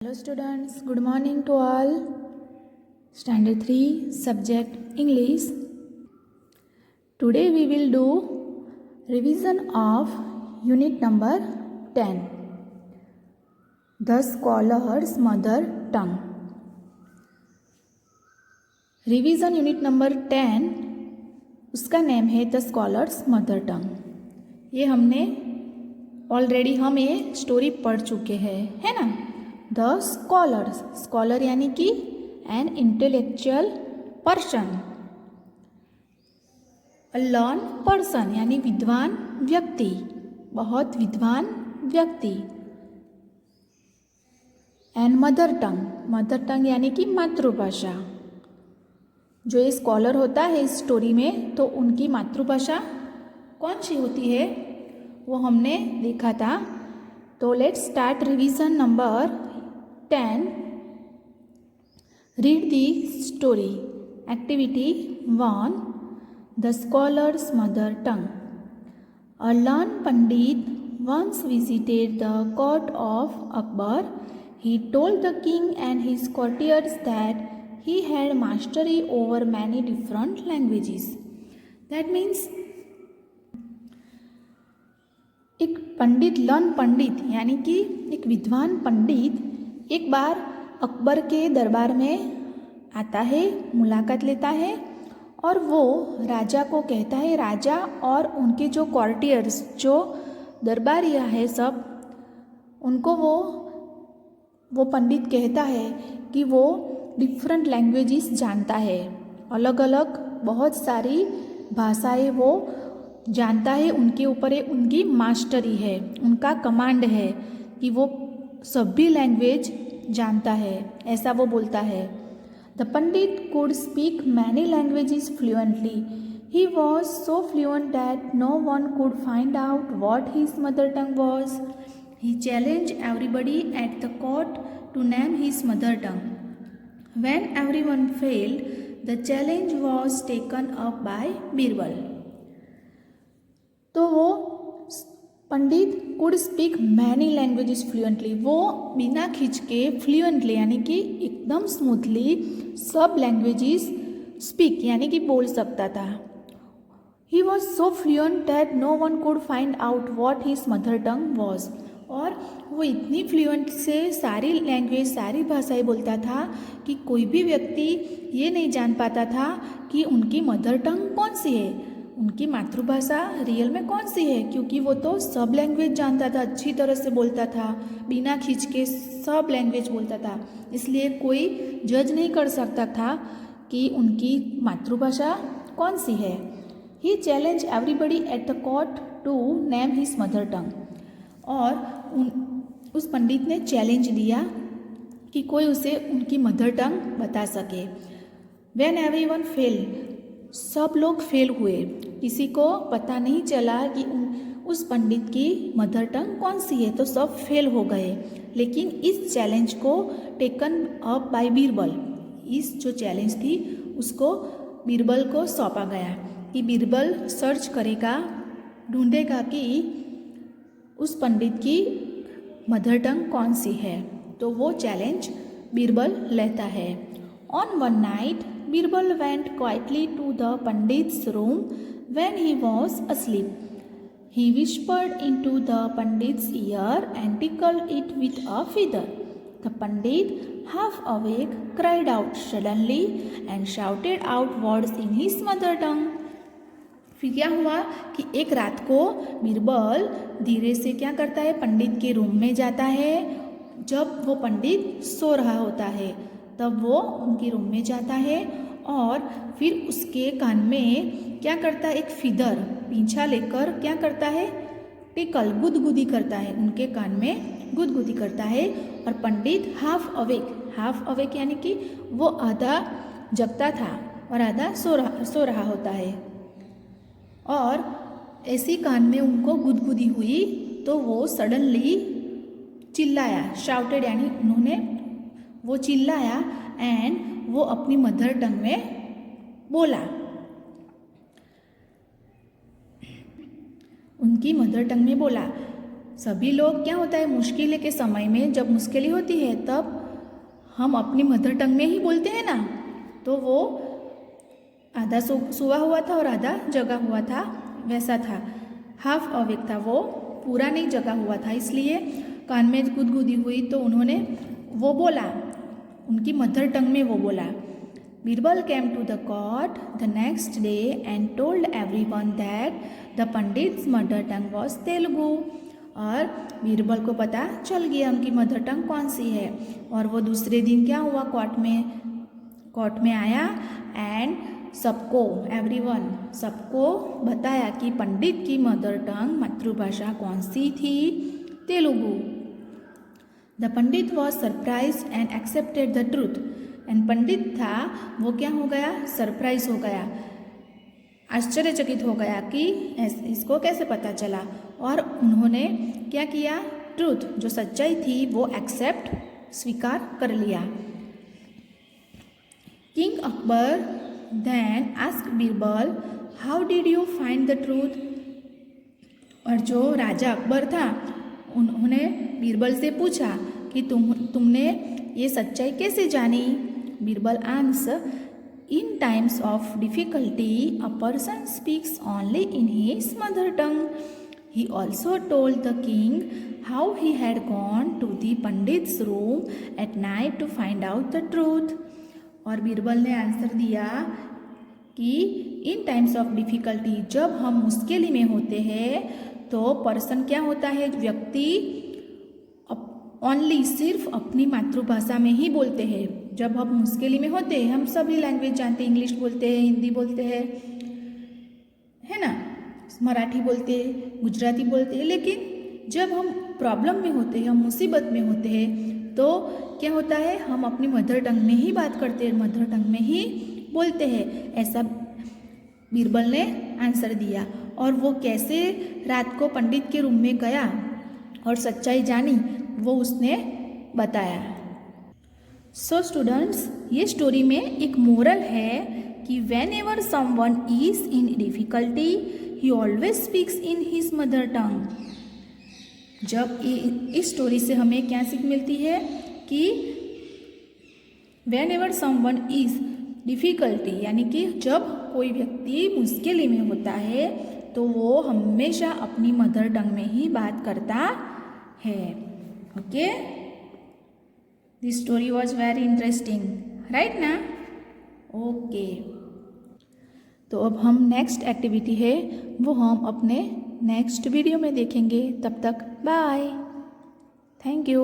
Hello students, good morning to all. Standard 3 subject English. Today we will do revision of unit number 10. The scholar's mother tongue. Revision unit number 10 उसका name है the scholars mother tongue. ये हमने already हम ये story पढ़ चुके हैं, है ना। द स्कॉलर्स, स्कॉलर यानी कि an intellectual person, a learn person यानी विद्वान व्यक्ति, बहुत विद्वान व्यक्ति। And mother tongue, mother tongue यानी कि मातृभाषा। जो ये स्कॉलर होता है इस स्टोरी में, तो उनकी मातृभाषा कौन सी होती है वो हमने देखा था। तो let's start revision number 10. Read the story. Activity 1. The scholar's mother tongue. A learned Pandit once visited the court of Akbar. He told the king and his courtiers that he had mastery over many different languages. That means एक पंडित, learn पंडित यानी कि एक विद्वान पंडित एक बार अकबर के दरबार में आता है, मुलाकात लेता है और वो राजा को कहता है, राजा और उनके जो कॉर्टियर्स, जो दरबारिया है सब, उनको वो पंडित कहता है कि वो डिफरेंट लैंग्वेजेस जानता है, अलग अलग बहुत सारी भाषाएं वो जानता है, उनके ऊपर उनकी मास्टरी है, उनका कमांड है कि वो सभी लैंग्वेज जानता है, ऐसा वो बोलता है। The pandit could speak many languages fluently. He was so fluent that no one could find out what his mother tongue was. He challenge everybody at the court to name his mother tongue. When everyone failed, the challenge was taken up by Birbal. तो वो पंडित could speak many languages fluently, वो बिना खींच के fluently यानी कि एकदम स्मूथली सब लैंग्वेजेस स्पीक यानी कि बोल सकता था। He was so fluent that no one could find out what his mother tongue was. और वो इतनी फ्लुएंट से सारी लैंग्वेज, सारी भाषाएं बोलता था कि कोई भी व्यक्ति ये नहीं जान पाता था कि उनकी मदर टंग कौन सी है, उनकी मातृभाषा रियल में कौन सी है, क्योंकि वो तो सब लैंग्वेज जानता था, अच्छी तरह से बोलता था, बिना खींच के सब लैंग्वेज बोलता था, इसलिए कोई जज नहीं कर सकता था कि उनकी मातृभाषा कौन सी है। He challenge everybody at the court to name his mother tongue. और उस पंडित ने चैलेंज दिया कि कोई उसे उनकी मदर टंग बता सके। व्हेन एवरीवन फेल, सब लोग फेल हुए, किसी को पता नहीं चला कि उस पंडित की मदर टंग कौन सी है, तो सब फेल हो गए। लेकिन इस चैलेंज को टेकन अप बाय बीरबल, इस जो चैलेंज थी उसको बीरबल को सौंपा गया कि बीरबल सर्च करेगा, ढूंढेगा कि उस पंडित की मदर टंग कौन सी है। तो वो चैलेंज बीरबल लेता है। On one night Birbal went quietly to the Pandit's room when he was asleep. He whispered into the Pandit's ear and tickled it with a feather. The Pandit, half awake, cried out suddenly and shouted out words in his mother tongue. फिर क्या हुआ कि एक रात को बीरबल धीरे से क्या करता है, पंडित के रूम में जाता है। जब वो पंडित सो रहा होता है तब वो उनके रूम में जाता है और फिर उसके कान में क्या करता है, एक फिदर, पींछा लेकर क्या करता है, टिकल, गुदगुदी करता है, उनके कान में गुदगुदी करता है। और पंडित हाफ अवेक यानी कि वो आधा जगता था और आधा सो रहा होता है। और ऐसी कान में उनको गुदगुदी हुई तो वो सडनली चिल्लाया, शाउटेड यानी उन्होंने वो चिल्लाया एंड वो अपनी मदर टंग में बोला, उनकी मदर टंग में बोला। सभी लोग क्या होता है मुश्किलें के समय में, जब मुश्किलें होती है तब हम अपनी मदर टंग में ही बोलते हैं ना। तो वो आधा सोया हुआ था और आधा जगा हुआ था, वैसा था, हाफ अवेक था, वो पूरा नहीं जगा हुआ था। इसलिए कान में गुदगुदी हुई तो उन्होंने वो बोला, उनकी मदर टंग में वो बोला। Birbal came to the court the next day and told everyone that the pandit's mother tongue was Telugu. और बीरबल को पता चल गया उनकी मदर टंग कौन सी है। और वो दूसरे दिन क्या हुआ, कोर्ट में आया एंड सबको, एवरीवन, सबको बताया कि पंडित की मदर टंग, मातृभाषा कौन सी थी, Telugu. The pandit was surprise and accepted the truth. And पंडित था वो क्या हो गया, सरप्राइज हो गया, आश्चर्यचकित हो गया कि इसको कैसे पता चला। और उन्होंने क्या किया, ट्रूथ, जो सच्चाई थी वो एक्सेप्ट, स्वीकार कर लिया। King Akbar then asked Birbal how did you find the truth. और जो राजा अकबर था उन्होंने बीरबल से पूछा कि तुमने ये सच्चाई कैसे जानी। Birbal answer, in times of difficulty a person speaks only in his mother tongue. He also told the king how he had gone to the pandits room at night to find out the truth। और बीरबल ने answer दिया कि इन times of difficulty, जब हम मुश्किल में होते हैं तो पर्सन क्या होता है, व्यक्ति ओनली, सिर्फ अपनी मातृभाषा में ही बोलते हैं। जब हम मुश्किल में होते हैं हम सभी लैंग्वेज जानते हैं, इंग्लिश बोलते हैं, हिंदी बोलते हैं, है ना, मराठी बोलते हैं, गुजराती बोलते हैं, लेकिन जब हम प्रॉब्लम में होते हैं, हम मुसीबत में होते हैं तो क्या होता है, हम अपनी मदर टंग में ही बात करते हैं, मदर टंग में ही बोलते हैं। ऐसा बीरबल ने आंसर दिया। और वो कैसे रात को पंडित के रूम में गया और सच्चाई जानी वो उसने बताया। सो स्टूडेंट्स, ये स्टोरी में एक मोरल है कि when ever someone is in difficulty he always speaks in his mother टंग। जब इस स्टोरी से हमें क्या सीख मिलती है कि when ever someone is difficulty, यानी कि जब कोई व्यक्ति मुश्किल में होता है तो वो हमेशा अपनी मदर टंग में ही बात करता है। Okay, this story was very interesting, right ना? ओके, तो अब हम नेक्स्ट एक्टिविटी है वो हम अपने नेक्स्ट वीडियो में देखेंगे। तब तक बाय, थैंक यू।